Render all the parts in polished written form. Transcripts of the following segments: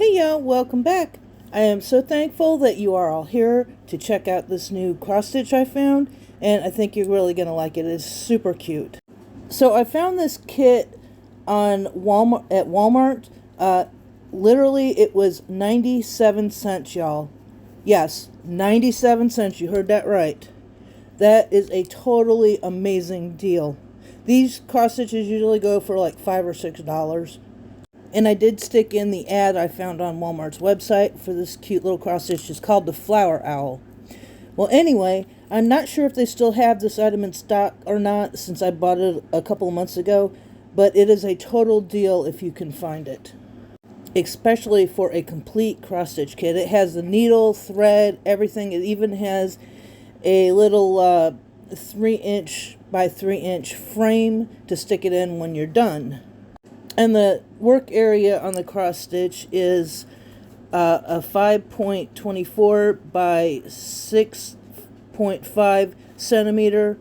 Hey y'all, welcome back. I am so thankful that you are all here to check out this new cross stitch I found, and I think you're really going to like it. It's super cute. So I found this kit on Walmart at Walmart. Literally it was 97 cents, y'all. Yes, 97 cents. You heard that right. That is a totally amazing deal. These cross stitches usually go for like $5 or $6. And I did stick in the ad I found on Walmart's website for this cute little cross stitch. It's called the Flower Owl. Well, anyway, I'm not sure if they still have this item in stock or not since I bought it a couple of months ago, but it is a total deal if you can find it. Especially for a complete cross stitch kit. It has the needle, thread, everything. It even has a little 3-inch by 3-inch frame to stick it in when you're done. And the work area on the cross stitch is a 5.24 by 6.5 centimeter,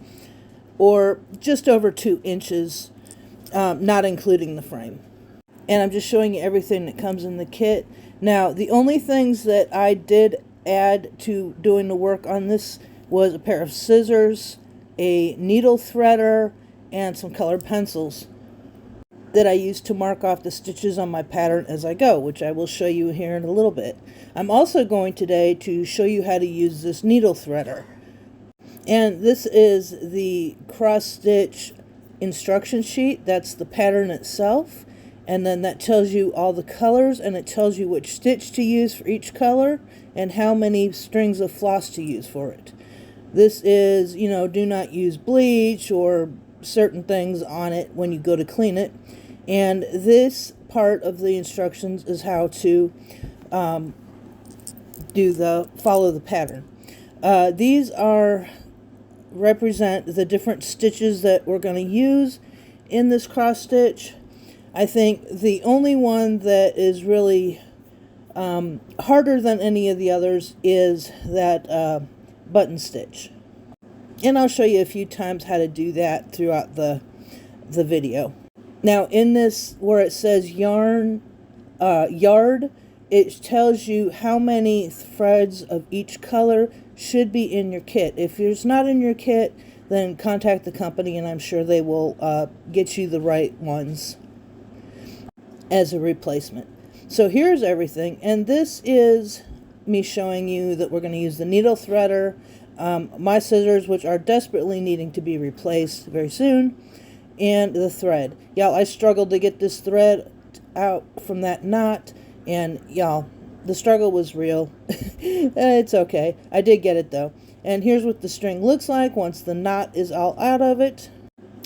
or just over 2 inches, not including the frame. And I'm just showing you everything that comes in the kit. Now, the only things that I did add to doing the work on this was a pair of scissors, a needle threader, and some colored pencils that I use to mark off the stitches on my pattern as I go, which I will show you here in a little bit. I'm also going today to show you how to use this needle threader. And this is the cross stitch instruction sheet. That's the pattern itself. And then that tells you all the colors, and it tells you which stitch to use for each color and how many strings of floss to use for it. This is, do not use bleach or certain things on it when you go to clean it. And this part of the instructions is how to follow the pattern. These represent the different stitches that we're going to use in this cross stitch. I think the only one that is really harder than any of the others is that button stitch. And I'll show you a few times how to do that throughout the video. Now, in this, where it says yard, it tells you how many threads of each color should be in your kit. If it's not in your kit, then contact the company and I'm sure they will get you the right ones as a replacement. So here's everything, and this is me showing you that we're going to use the needle threader, my scissors, which are desperately needing to be replaced very soon, and the thread. Y'all, I struggled to get this thread out from that knot, and y'all, the struggle was real. It's okay. I did get it though. And here's what the string looks like once the knot is all out of it.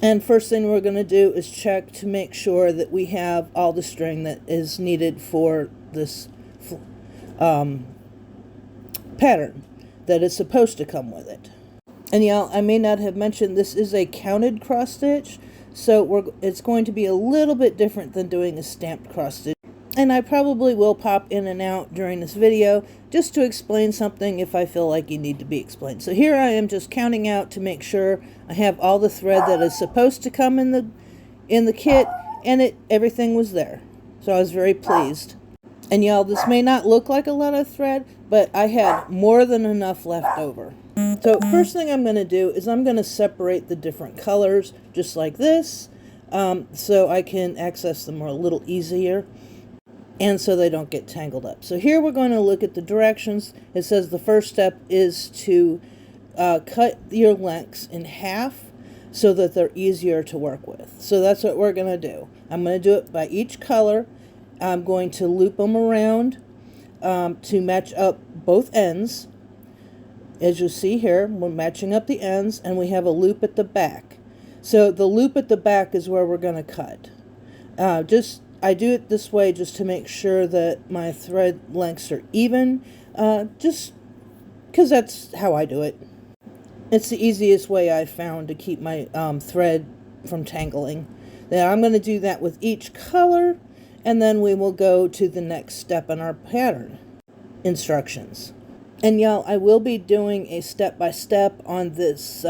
And first thing we're going to do is check to make sure that we have all the string that is needed for this pattern that is supposed to come with it. And y'all, I may not have mentioned this is a counted cross stitch, so it's going to be a little bit different than doing a stamped cross stitch. And I probably will pop in and out during this video just to explain something if I feel like you need to be explained. So here I am just counting out to make sure I have all the thread that is supposed to come in the kit, and everything was there. So I was very pleased. And y'all, this may not look like a lot of thread, but I had more than enough left over. So first thing I'm going to do is I'm going to separate the different colors just like this, so I can access them a little easier and so they don't get tangled up. So here we're going to look at the directions. It says the first step is to cut your lengths in half so that they're easier to work with. So that's what we're going to do. I'm going to do it by each color. I'm going to loop them around to match up both ends. As you see here, we're matching up the ends, and we have a loop at the back. So the loop at the back is where we're going to cut. I do it this way just to make sure that my thread lengths are even, just because that's how I do it. It's the easiest way I've found to keep my thread from tangling. Now I'm going to do that with each color, and then we will go to the next step in our pattern instructions. And y'all, I will be doing a step-by-step on this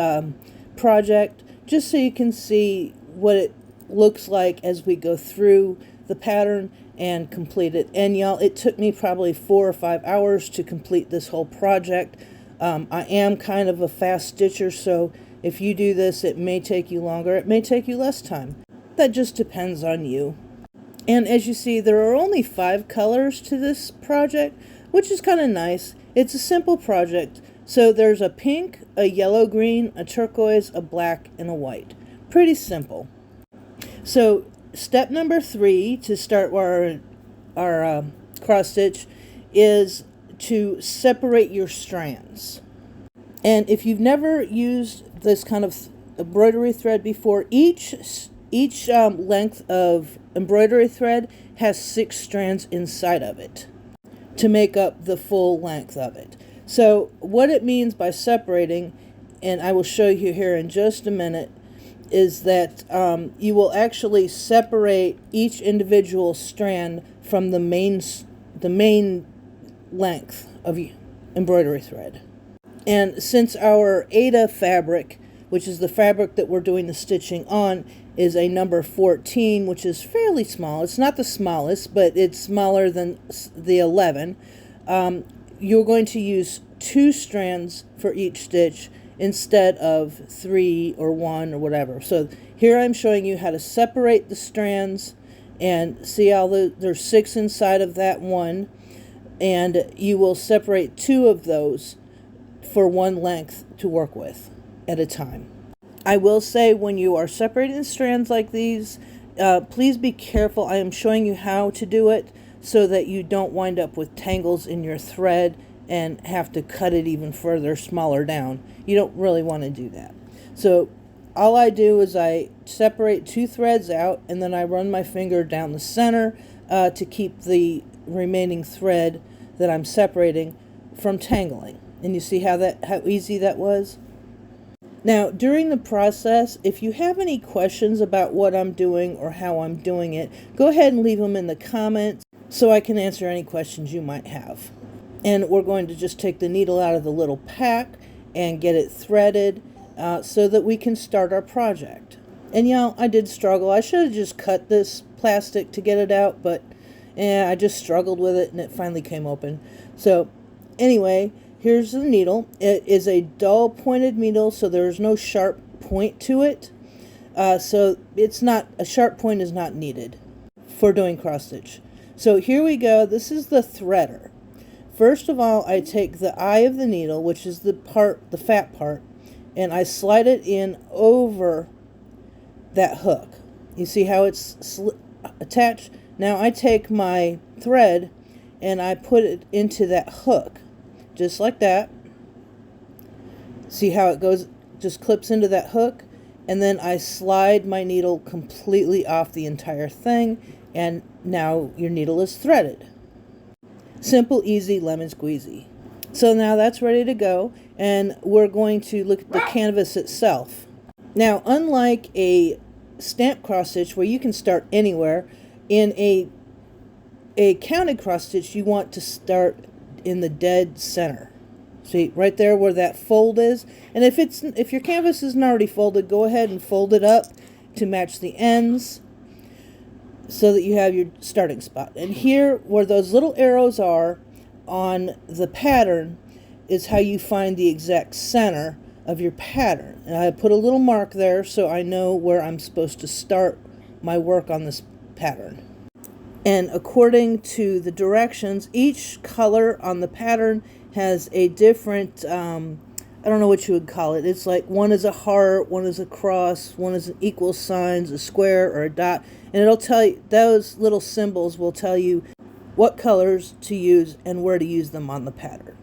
project just so you can see what it looks like as we go through the pattern and complete it. And y'all, it took me probably 4 or 5 hours to complete this whole project. I am kind of a fast stitcher, so if you do this, it may take you longer, it may take you less time. That just depends on you. And as you see, there are only 5 colors to this project, which is kind of nice. It's a simple project. So there's a pink, a yellow green, a turquoise, a black, and a white. Pretty simple. So step number 3 to start our cross stitch is to separate your strands. And if you've never used this kind of embroidery thread before, each length of embroidery thread has 6 strands inside of it to make up the full length of it. So what it means by separating, and I will show you here in just a minute, is that you will actually separate each individual strand from the main length of embroidery thread. And since our Aida fabric, which is the fabric that we're doing the stitching on, is a number 14, which is fairly small. It's not the smallest, but it's smaller than the 11. You're going to use 2 strands for each stitch instead of 3 or 1 or whatever. So here I'm showing you how to separate the strands, and see how there's 6 inside of that one, and you will separate 2 of those for 1 length to work with at a time. I will say, when you are separating the strands like these, please be careful. I am showing you how to do it so that you don't wind up with tangles in your thread and have to cut it even further, smaller down. You don't really want to do that. So all I do is I separate 2 threads out, and then I run my finger down the center to keep the remaining thread that I'm separating from tangling. And you see how easy that was? Now, during the process, if you have any questions about what I'm doing or how I'm doing it, go ahead and leave them in the comments so I can answer any questions you might have. And we're going to just take the needle out of the little pack and get it threaded so that we can start our project. And y'all, I did struggle. I should have just cut this plastic to get it out, but I just struggled with it and it finally came open. So anyway, here's the needle. It is a dull pointed needle, so there's no sharp point to it. So it's not, a sharp point is not needed for doing cross stitch. So here we go. This is the threader. First of all, I take the eye of the needle, which is the fat part, and I slide it in over that hook. You see how it's attached? Now I take my thread and I put it into that hook, just like that. See how it goes, just clips into that hook, and then I slide my needle completely off the entire thing, and now your needle is threaded. Simple, easy, lemon squeezy. So now that's ready to go, and we're going to look at the canvas itself. Now, unlike a stamp cross stitch where you can start anywhere, in a counted cross stitch you want to start in the dead center. See right there where that fold is, and if your canvas isn't already folded, go ahead and fold it up to match the ends so that you have your starting spot. And here where those little arrows are on the pattern is how you find the exact center of your pattern. And I put a little mark there so I know where I'm supposed to start my work on this pattern. And according to the directions, each color on the pattern has a different, I don't know what you would call it. It's like one is a heart, one is a cross, one is an equal signs, a square, or a dot. And it'll tell you, those little symbols will tell you what colors to use and where to use them on the pattern.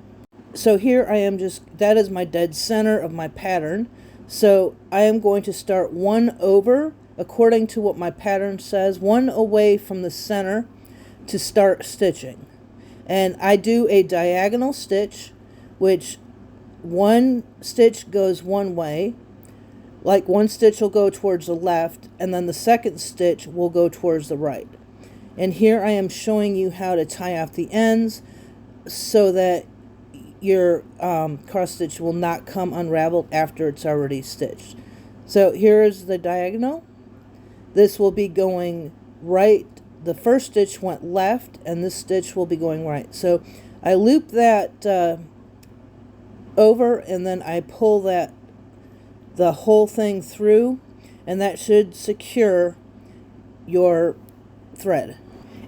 So here I am that is my dead center of my pattern. So I am going to start 1 over, according to what my pattern says, 1 away from the center to start stitching. And I do a diagonal stitch, which 1 stitch goes one way, like 1 stitch will go towards the left, and then the second stitch will go towards the right. And here I am showing you how to tie off the ends so that your cross stitch will not come unraveled after it's already stitched. So here is the diagonal. This will be going right the first stitch went left and this stitch will be going right. So I loop that over, and then I pull the whole thing through, and that should secure your thread.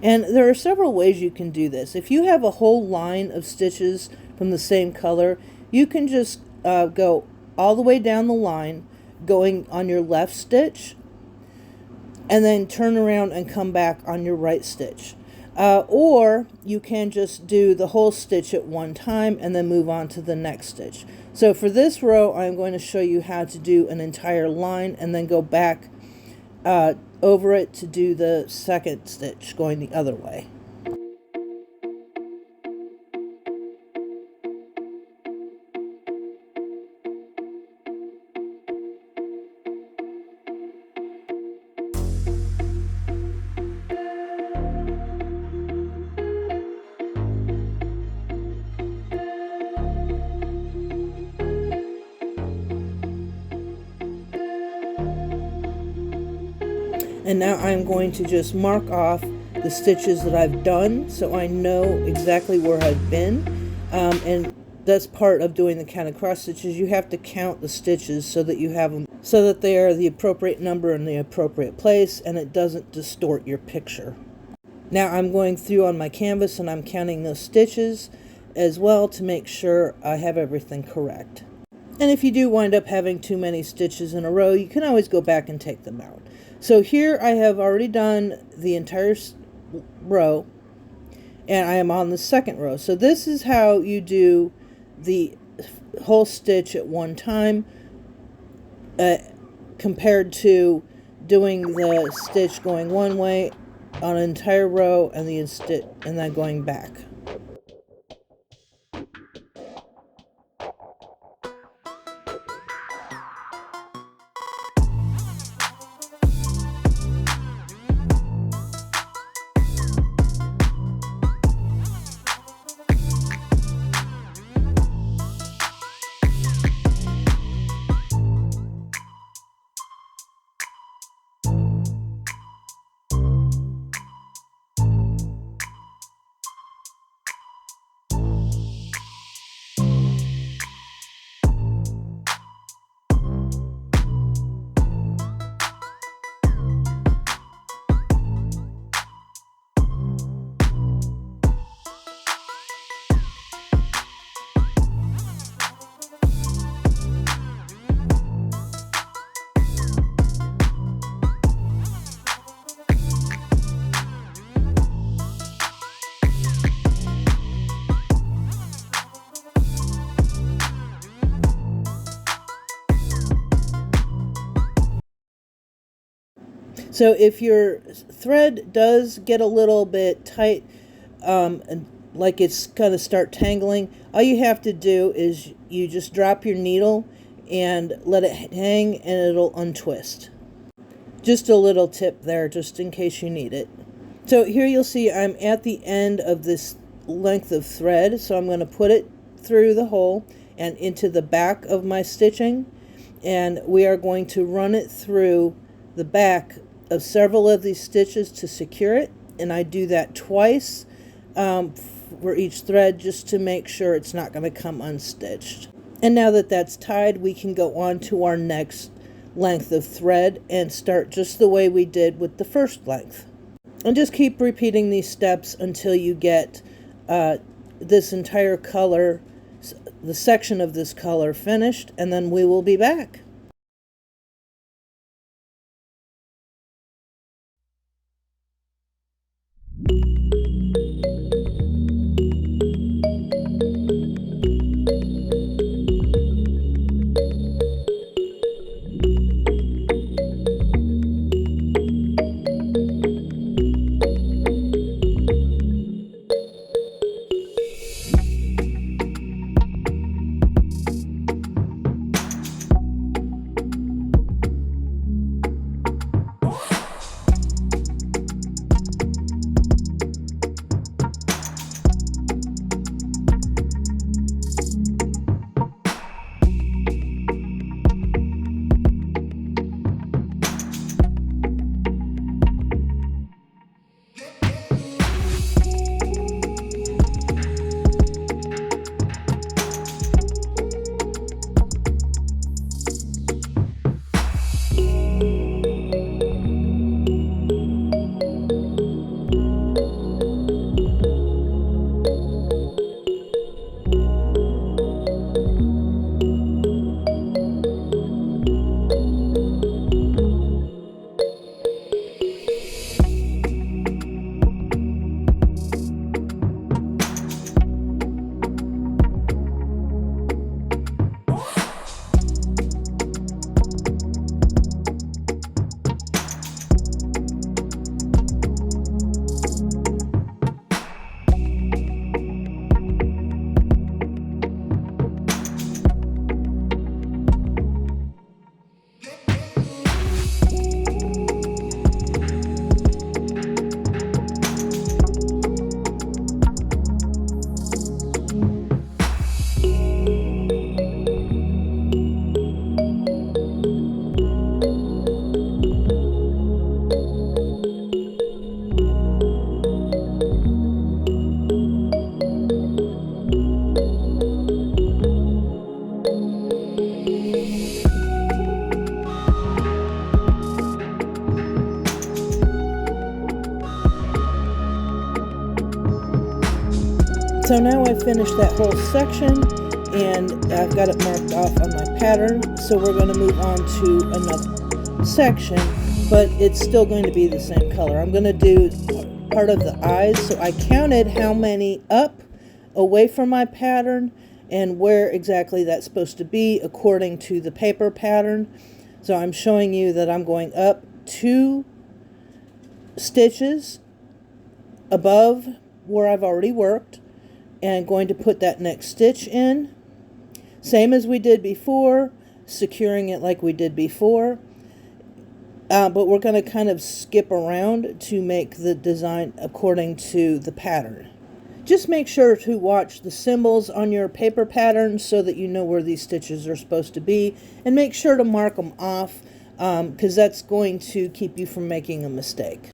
And there are several ways you can do this. If you have a whole line of stitches from the same color, you can just go all the way down the line, going on your left stitch, and then turn around and come back on your right stitch. Or you can just do the whole stitch at one time and then move on to the next stitch. So for this row, I'm going to show you how to do an entire line and then go back over it to do the second stitch going the other way. And now I'm going to just mark off the stitches that I've done so I know exactly where I've been. And that's part of doing the counted cross stitches. You have to count the stitches so that you have them, so that they are the appropriate number in the appropriate place and it doesn't distort your picture. Now I'm going through on my canvas and I'm counting those stitches as well to make sure I have everything correct. And if you do wind up having too many stitches in a row, you can always go back and take them out. So here I have already done the entire row, and I am on the second row. So this is how you do the whole stitch at one time, compared to doing the stitch going one way on an entire row and then going back. So if your thread does get a little bit tight, and like it's going to start tangling, all you have to do is you just drop your needle and let it hang and it'll untwist. Just a little tip there, just in case you need it. So here you'll see I'm at the end of this length of thread, so I'm going to put it through the hole and into the back of my stitching, and we are going to run it through the back of several of these stitches to secure it, and I do that twice for each thread just to make sure it's not going to come unstitched. And now that that's tied, we can go on to our next length of thread and start just the way we did with the first length. And just keep repeating these steps until you get this entire color, the section of this color finished, and then we will be back. So now I've finished that whole section and I've got it marked off on my pattern. So we're going to move on to another section, but it's still going to be the same color. I'm going to do part of the eyes. So I counted how many up away from my pattern and where exactly that's supposed to be according to the paper pattern. So I'm showing you that I'm going up 2 stitches above where I've already worked and going to put that next stitch in. Same as we did before, securing it like we did before. But we're going to kind of skip around to make the design according to the pattern. Just make sure to watch the symbols on your paper pattern so that you know where these stitches are supposed to be, and make sure to mark them off because that's going to keep you from making a mistake.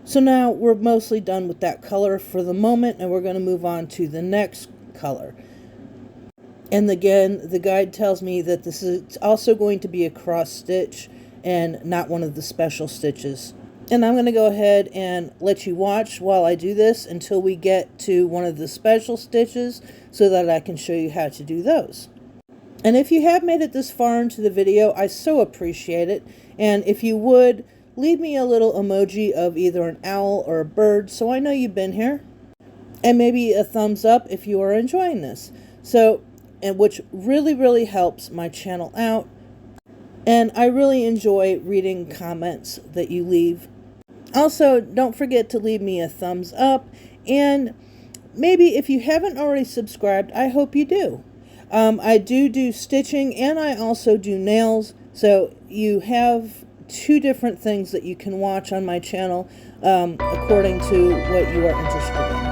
So now we're mostly done with that color for the moment, and we're going to move on to the next color. And again, the guide tells me that this is also going to be a cross stitch and not one of the special stitches. And I'm going to go ahead and let you watch while I do this until we get to one of the special stitches so that I can show you how to do those. And if you have made it this far into the video, I so appreciate it. And if you would, leave me a little emoji of either an owl or a bird so I know you've been here. And maybe a thumbs up if you are enjoying this. And which really helps my channel out. And I really enjoy reading comments that you leave. Also, don't forget to leave me a thumbs up. And maybe if you haven't already subscribed, I hope you do. I do stitching and I also do nails. So you have 2 different things that you can watch on my channel according to what you are interested in.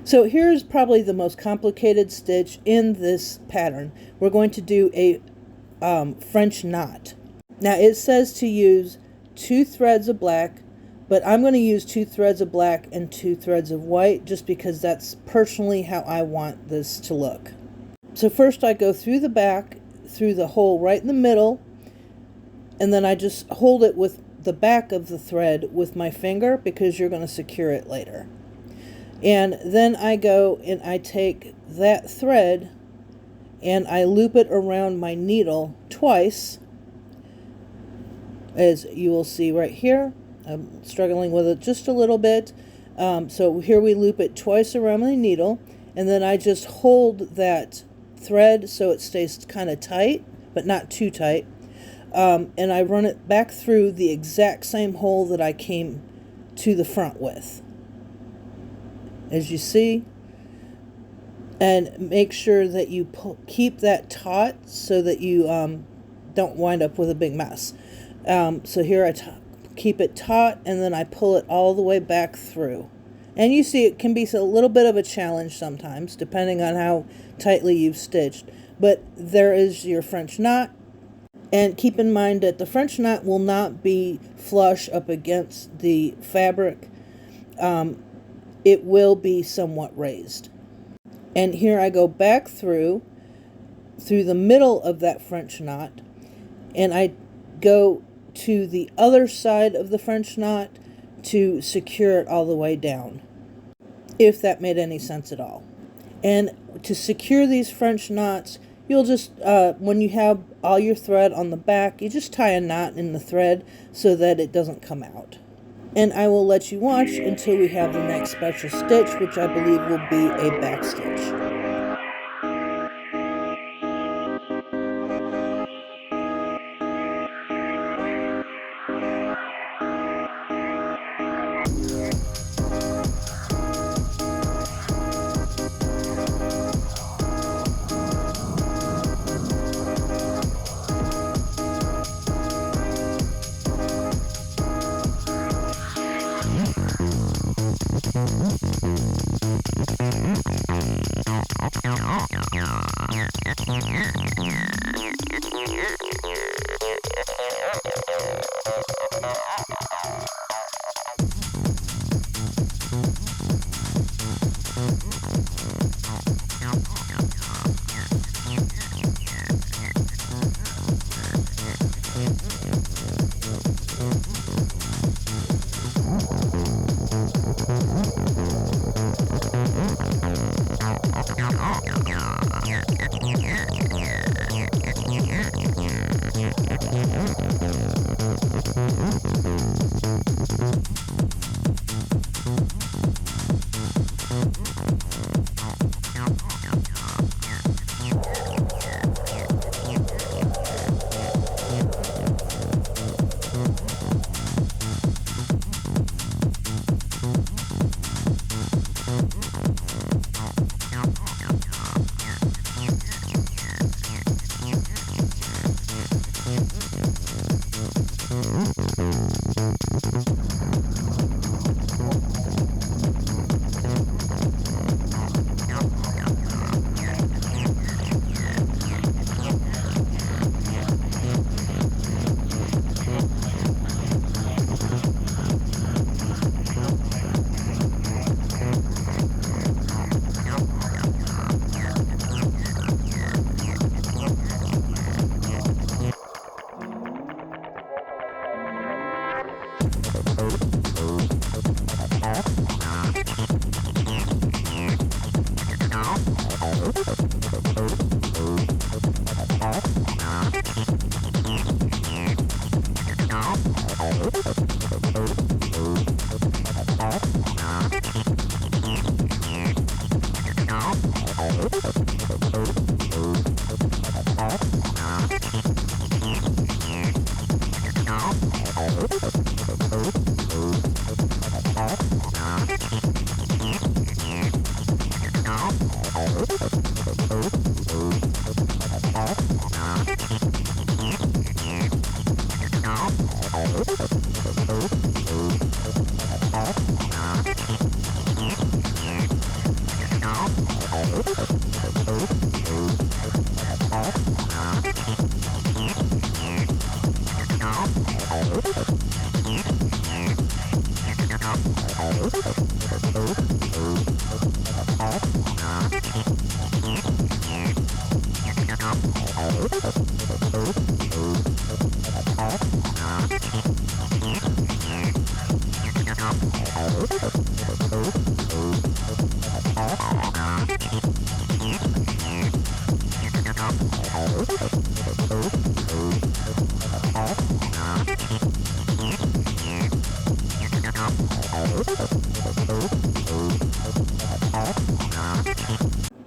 So here's probably the most complicated stitch in this pattern. We're going to do a French knot. Now it says to use 2 threads of black, but I'm going to use 2 threads of black and 2 threads of white just because that's personally how I want this to look. So first I go through the back, through the hole right in the middle, and then I just hold it with the back of the thread with my finger because you're going to secure it later. And then I go and I take that thread and I loop it around my needle twice, as you will see right here. I'm struggling with it just a little bit. So here we loop it twice around my needle, and then I just hold that thread so it stays kind of tight, but not too tight. And I run it back through the exact same hole that I came to the front with, as you see. And make sure that you keep that taut so that you don't wind up with a big mess. So here I keep it taut, and then I pull it all the way back through. And you see it can be a little bit of a challenge sometimes, depending on how tightly you've stitched. But there is your French knot. And keep in mind that the French knot will not be flush up against the fabric. It will be somewhat raised. And here I go back through the middle of that French knot, and I go to the other side of the French knot to secure it all the way down, if that made any sense at all. And to secure these French knots, you'll just, when you have all your thread on the back, you just tie a knot in the thread so that it doesn't come out. And I will let you watch until we have the next special stitch, which I believe will be a back stitch.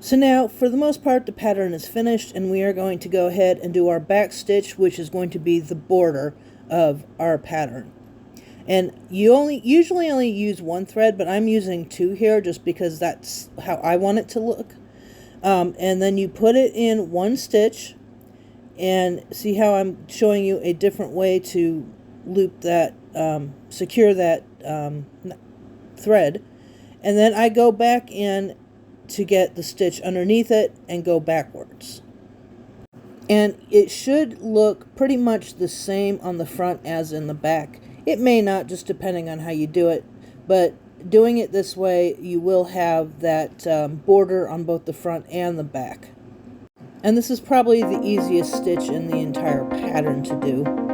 So now, for the most part, the pattern is finished, and we are going to go ahead and do our back stitch, which is going to be the border of our pattern. And you usually only use one thread, but I'm using two here just because that's how I want it to look. And then you put it in one stitch, and see how I'm showing you a different way to loop that, secure that thread. And then I go back in to get the stitch underneath it and go backwards. And it should look pretty much the same on the front as in the back. It may not, just depending on how you do it, but doing it this way you will have that border on both the front and the back. And this is probably the easiest stitch in the entire pattern to do.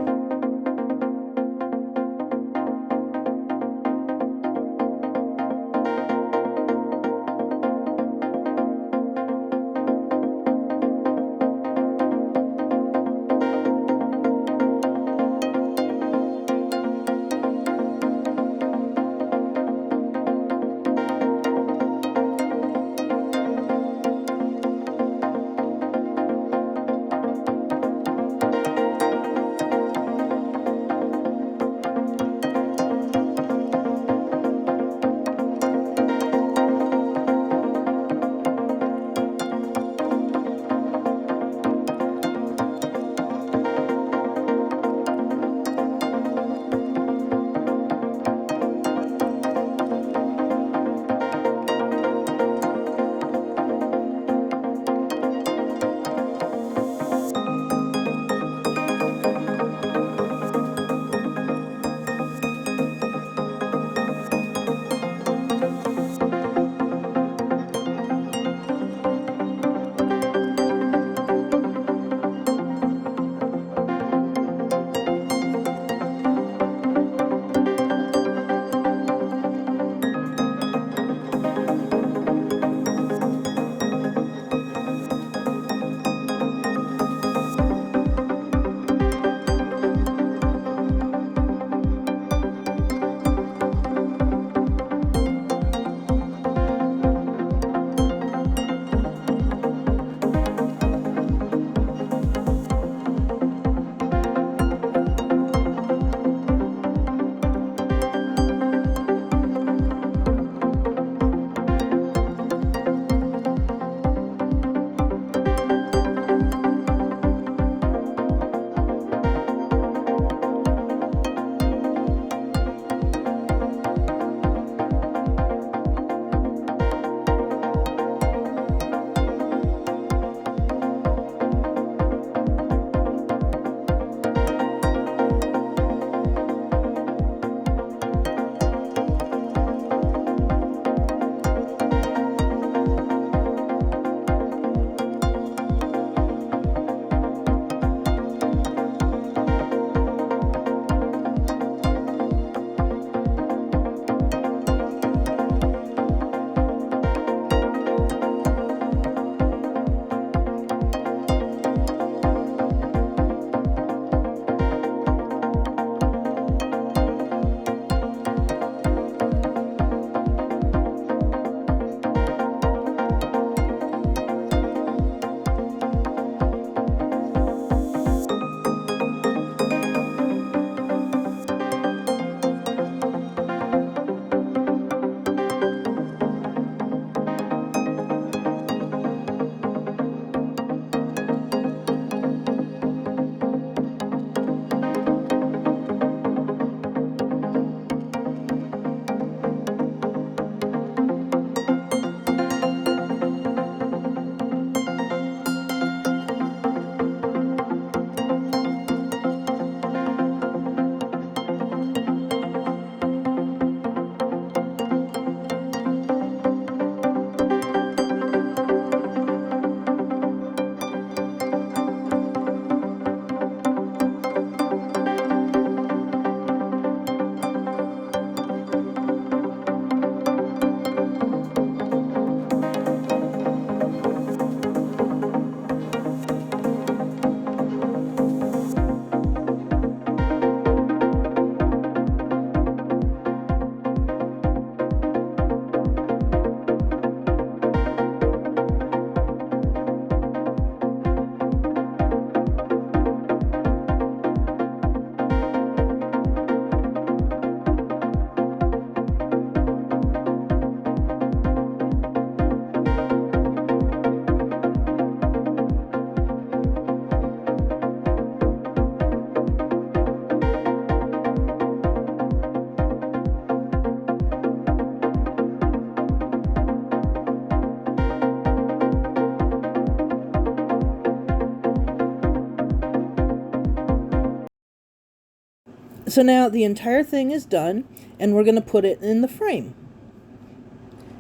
So now the entire thing is done, and we're going to put it in the frame.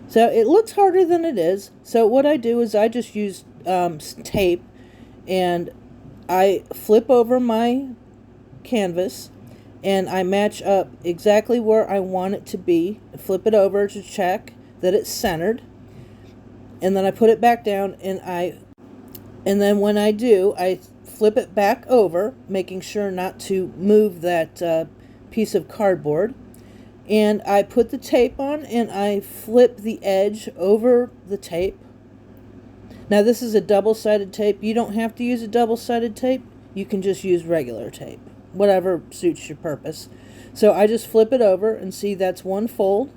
So it looks harder than it is. So what I do is I just use tape, and I flip over my canvas, and I match up exactly where I want it to be. Flip it over to check that it's centered, and then I put it back down, and then when I do, I flip it back over, making sure not to move that piece of cardboard. And I put the tape on, and I flip the edge over the tape. Now this is a double-sided tape. You don't have to use a double-sided tape. You can just use regular tape, whatever suits your purpose. So I just flip it over, and see that's one fold.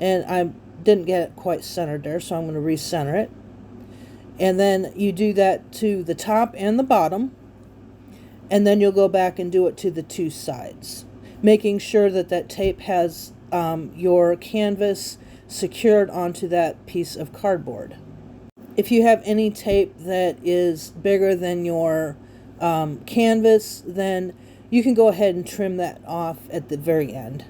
And I didn't get it quite centered there, so I'm going to recenter it. And then you do that to the top and the bottom, and then you'll go back and do it to the two sides, making sure that that tape has your canvas secured onto that piece of cardboard. If you have any tape that is bigger than your canvas, then you can go ahead and trim that off at the very end.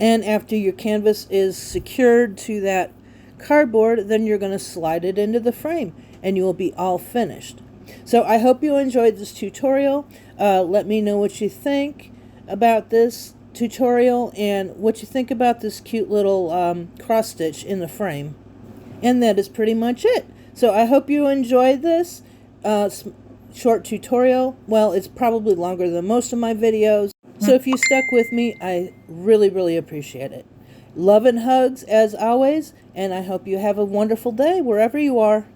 And after your canvas is secured to that cardboard, then you're going to slide it into the frame, and you will be all finished. So I hope you enjoyed this tutorial. Let me know what you think about this tutorial and what you think about this cute little cross stitch in the frame. And that is pretty much it. So I hope you enjoyed this short tutorial. Well, it's probably longer than most of my videos. So if you stuck with me, I really, really appreciate it. Love and hugs as always, and I hope you have a wonderful day wherever you are.